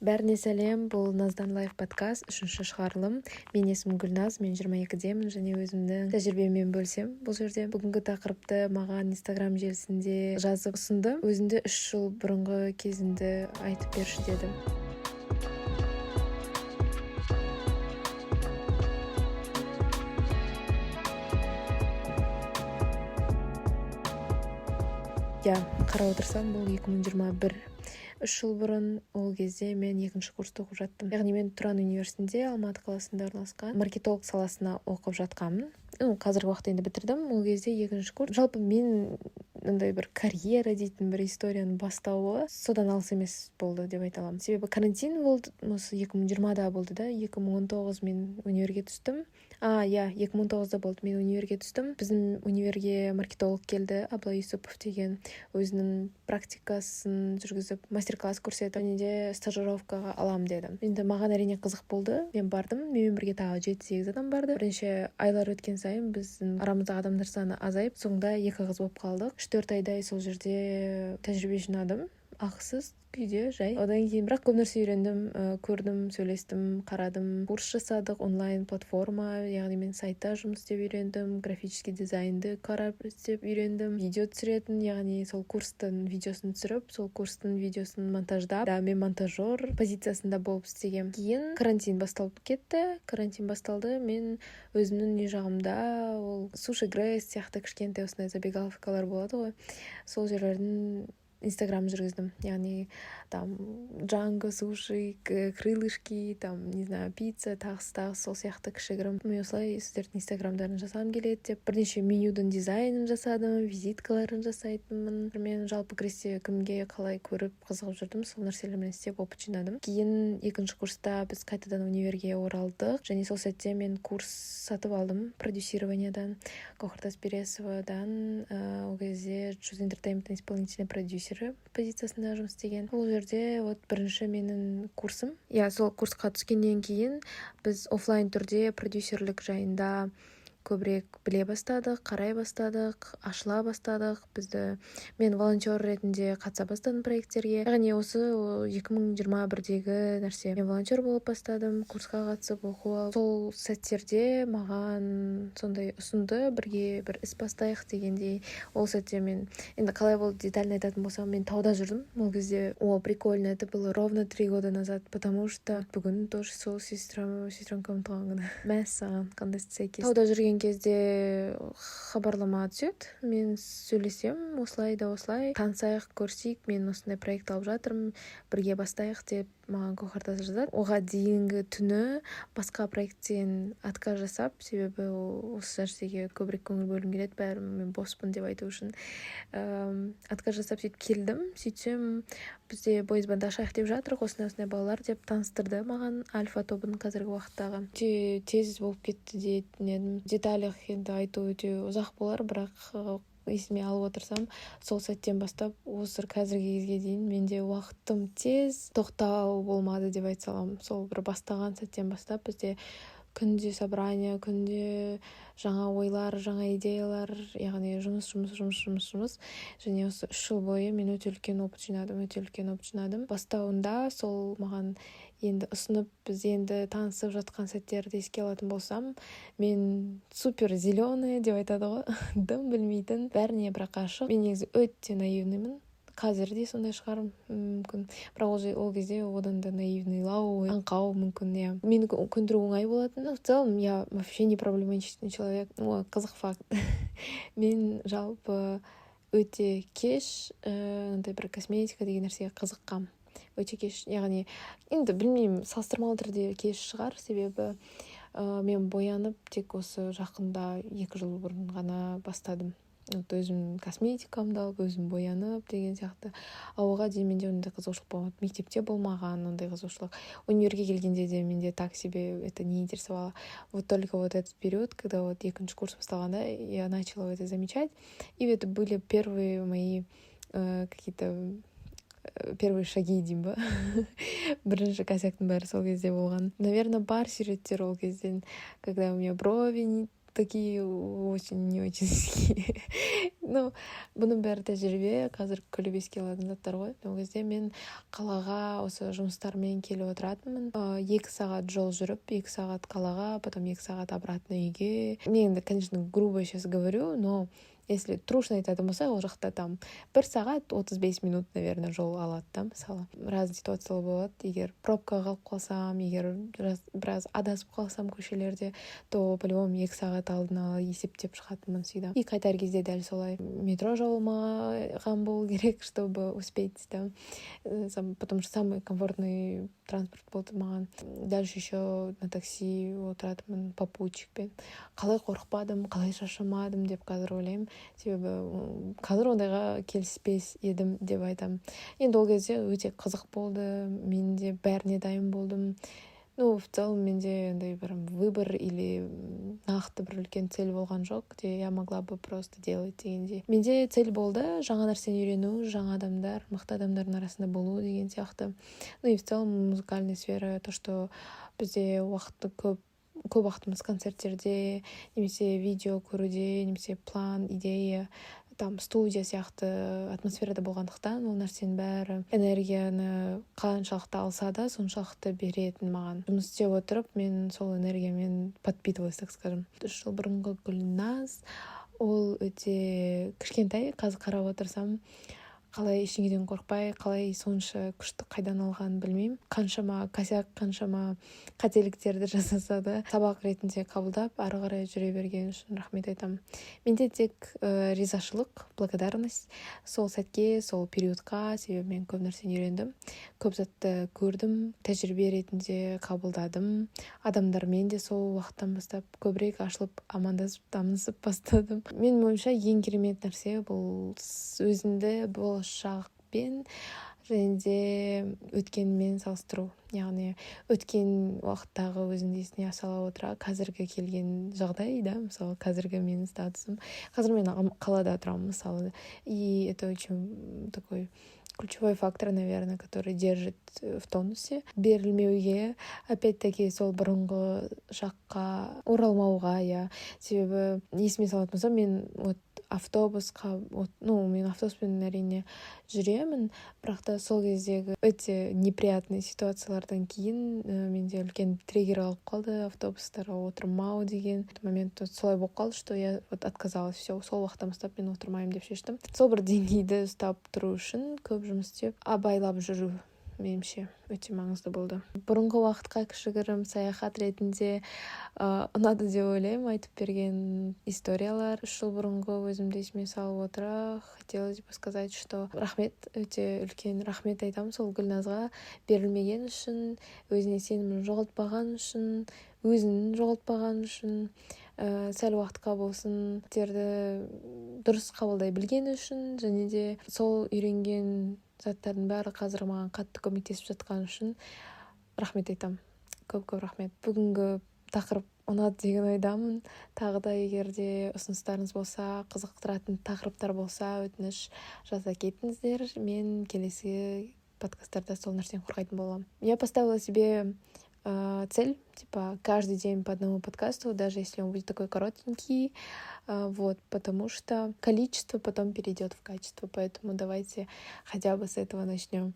Бәріне сәлем, бұл Наздан Лайф подкаст, 3-ші шығарылым. Мен есімім Гүлназ, мен 22-демін және өзімнің тәжірибеммен бөлсем. Бұл жерде бүгінгі тақырыпты маған Инстаграм желісінде жазып ұсынды. Өзіңді 3 жыл бұрынғы кезіңді айтып берші дедім. Қарап отырсам, бұл 2021. 3 жыл бұрын ол кезде мен 2-ші курста оқып жаттым. Яғни мен Тұран университетінде Алматы қаласында орналасқан маркетолог саласына оқып жатқанмын. Қазіргі уақытта енді бітірдім. Ол кезде 2-ші курс. Жалпы мен андай бір карьера дейтін бір историяның бастауы содан алыс емес болды деп айта аламын. Себебі карантин болды, осы 2020-да болды да, 2019 мен универге түстім. 2019-да болды, мен универге түстім. Біздің универге маркетолог келді, Абылай Юсупов деген, өзінің практикасын жүргізіп, мастер-класс көрсетіп, және де стажировкаға алам деді. Енді маған әрине қызық болды. Мен бардым, менімен бірге тағы 7-8 адам барды. Бірінші айлар өткен сайын біздің арамыздағы адамдар саны азайып, соңында 2 қыз болып қалдық. 3-4 айдай сол жерде тәжірибе жинадым, ақысыз күйде жай. Одан кейін бірақ көп нәрсе үйрендім, көрдім, сөйлестім, қарадым, курс жасадық, онлайн платформа, яғни мен сайтта жұмыс істеп үйрендім, графический дизайнды қарап істеп үйрендім, видео түсіретін, яғни сол курстың видеосын түсіріп, сол курстың видеосын монтаждап, мен монтажер позициясында болып істегем. Кейін карантин басталып кетті. Карантин басталды, мен өзімнің үй жағымда ол суши грейс сияқты кішкентай осындай забегаловкалар болады ғой, сол жерлердің Инстаграм жүргіздім. Яғни там джанго, суши, крылышки, там, не знаю, пицца, тағыс, сол сияқты кішігірім. Мен осылай сіздердің Инстаграмдарын жасағым келеді деп, бірнеше менюдің дизайнын жасадым, визиткаларын жасайтынмын. Мен жалпы кіресе кімге қалай көріп қызығып жүрдім, сол нәрселермен істеп опыт жинадым. Кейін 2-ші курста біз қайтадан универге оралдық, және сол сәтте мен курс сатып алдым продюсированиядан, Гауһар Тасбересовадан. Ол кезде Choose Entertainment исполнительный продюсер позициясында жұмыс істеген. Ол жерде бірінші менің курсым. Сол курсқа түскеннен кейін біз офлайн түрде продюсерлік жайында көбірек біле бастадық, қарай бастадық, ашыла бастадық. Мен волонтер ретінде қатыса бастадым проекттерге. Яғни осы 2021-дегі нәрсе. Мен волонтер болып бастадым, курсқа қатысып оқу алып. Сол сәттерде маған сондай ұсынды, бірге бір іс бастайық дегендей. Ол сәтте мен, енді қалай болды детально айтатын болсам, мен тауда жүрдім. Ол кезде, прикольно, это было ровно 3 года назад, потому что бүгін тоже сол сестренкам туған күні. Мәссаған, қандай сәйкес. Тауда жүрген кезде хабарлама түседі, мен сөйлесем, осылай танысайық, көрсейік, мен осындай проект алып жатырмын, бірге бастайық деп маған Гауһар жазады. Оға дейінгі түні басқа проекттен отказ жасап, себебі осы нәрсеге көбірек көңіл бөлгім келеді, бәрі мен боспын деп айту үшін. Отказ жасап сөйтіп келдім. Сөйтсем, бізде бойызбанда ашайық деп жатырық, осындай балалар деп таныстырды маған Альфа тобын қазіргі уақыттағы. Тез болып кетті дейтін едім. Деталях енді айту өте ұзақ болар, бірақ есіме алып отырсам, сол сәттен бастап осы қазіргі кезге дейін менде уақытым тез тоқтау болмады деп айта аламын. Сол бір бастаған сәттен бастап бізде күнде собрание, күнде жаңа ойлар, жаңа идеялар, яғни жұмыс. Және осы 3 жыл бойы мен өте үлкен опыт жинадым. Бастауында сол маған енді ұсынып, біз енді танысып жатқан сәттерді еске алатын болсам, мен супер зеленый деп айтады ғой, дым білмейтін, бәріне бірақ ашық. Мен негізі өте наивныймын. Қазір де сондай шығар мүмкін. Бірақ ол кезде одан да наивныйлау, аңқау мүмкін. Мені көндіру оңай болатын. В целом, я вообще не проблематичный человек. Қызық факт. Мен жалпы өте кеш, бір косметика деген нәрсеге қызыққам. Өте кеш, яғни, енді білмеймін, салыстырмалы түрде кеш шығар, себебі мен боянып тек осы жақында 2 жыл бұрын ғана бастадым. Өзім косметикамды алып, өзім боянып деген сияқты. Оған дейін менде ондай қызығушылық болмады. Мектепте болмаған ондай қызығушылық. Универге келгенде де менде так себе это не интересовало. Только этот период, когда 2-ші курс басталғанда, я начала это замечать. И это были первые мои какие-то первые шаги деймін ба. Бірінші косяктың бәрі сол кезде болған. Наверное, бар суреттер ол кезден, когда у меня брови такие очень не очень ну бұның бәрі тәжірибе, қазір күліп еске алатын заттар ғой. Ол кезде мен қалаға осы жұмыстармен келіп отыратынмын. 2 сағат жол жүріп, 2 сағат қалаға, потом 2 сағат обратно үйге. Мен енді, конечно, грубо сейчас говорю, но если трушно айтатын болса, ол жақта там 1 сағат 35 минут, наверное, жол алады да, мысалы. Разный ситуациялар болады. Егер пробкаға қалып қалсам, егер біраз адасып қалсам көшелерде, то по-любому 2 сағат алдын ала есептеп шығатынмын всегда. И қайтар кезде дәл солай. Метро жабылмаған болу керек, чтобы успеть, да. Потому что самый комфортный транспорт болды маған. Дальше еще на такси отыратынмын попутчикпен. Қалай қорықпадым, қалай шаршамадым деп қазір ойлаймын. Себебі қазір ондайға келіспес едім деп айтамын. Енді ол кезде өте қызық болды, мен де бәріне дайын болдым. Ну, в целом менде андай бір выбор или нақты бір үлкен цель болған жоқ, где я могла бы просто делать дегенде. Менде цель болды, жаңа нәрсені үйрену, жаңа адамдар, мықты адамдардың арасында болу деген сияқты. Ну и в целом музыкальная сфера, то, что бізде уақытты көп уақытымыз концерттерде, немесе видео көруде, немесе план, идея, там студия сияқты атмосферада болғандықтан ол нәрсенің бәрі энергияны қаншалықты алса да соншалықты беретін маған. Жұмыс істеп отырып, мен сол энергиямен подпитывалась, так скажем. 3 жыл бұрынғы Гүлназ, ол өте кішкентай, қазір қарап отырсам, қалай ештеңеден қорықпай, қалай сонша күшті қайдан алғанын білмеймін. Қаншама косяк, қаншама қателіктерді жасаса да сабақ ретінде қабылдап, ары қарай жүре берген үшін рахмет айтамын. Менде тек ризашылық, благодарность сол сәтке, сол периодқа, себебі мен көп нәрсені үйрендім, көп затты көрдім, тәжірибе ретінде қабылдадым. Адамдармен де сол уақыттан бастап көбірек ашылып, амандасып, танысып бастадым. Менің ойымша ең керемет нәрсе бұл өзіңді болашақпен және де өткенмен салыстыру. Яғни өткен уақыттағы өзіңді есіне сала отыра, қазіргі келген жағдай, да, мысалы қазіргі менің статусым. Қазір мен қалада тұрамын, мысалы. И это очень такой ключевой фактор, наверное, который держит в тонусе. Берілмеуге, опять-таки, сол бұрынғы шаққа оралмауға, я. Себебі есіме салатын болсам, мен автобусқа, мен автобуспен әрине жүремін, бірақ та сол кездегі өте неприятный ситуациялардан кейін менде үлкен триггер алып қалды, автобустарға отырмау деген момент солай болып қалды, что я отказалась. Все, сол уақыттан бастап мен отырмаймын деп шештім. Сол бір деңгейді ұстап тұру үшін көп жұмыс істеп, абайлап жүру меніңше өте маңызды болды. Бұрынғы уақытқа кішігірім саяхат ретінде ұнады деп ойлаймын, айтып берген историялар. 3 жыл бұрынғы өзімді есіме салып отыра, хотелось бы сказать, что рахмет, өте үлкен рахмет айтамын сол Гүлназға, берілмеген үшін, өзіне сенімін жоғалтпаған үшін, өзін жоғалтпаған үшін, сәл уақытқа болсын терді дұрыс қабылдай білген үшін, және де сол үйренген заттардың бәрі қазір маған қатты көмектесіп жатқан үшін рахмет айтамын. Көп рахмет. Бүгінгі тақырып ұнады деген ойдамын. Тағы да егер де ұсыныстарыңыз болса, қызықтыратын тақырыптар болса, өтініш жаза кетіңіздер. Мен келесі подкасттарда сол нәрсені қорғайтын боламын. Я поставила себе цель, типа каждый день по одному подкасту, даже если он будет такой коротенький, потому что количество потом перейдет в качество, поэтому давайте хотя бы с этого начнем.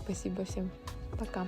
Спасибо всем. Пока.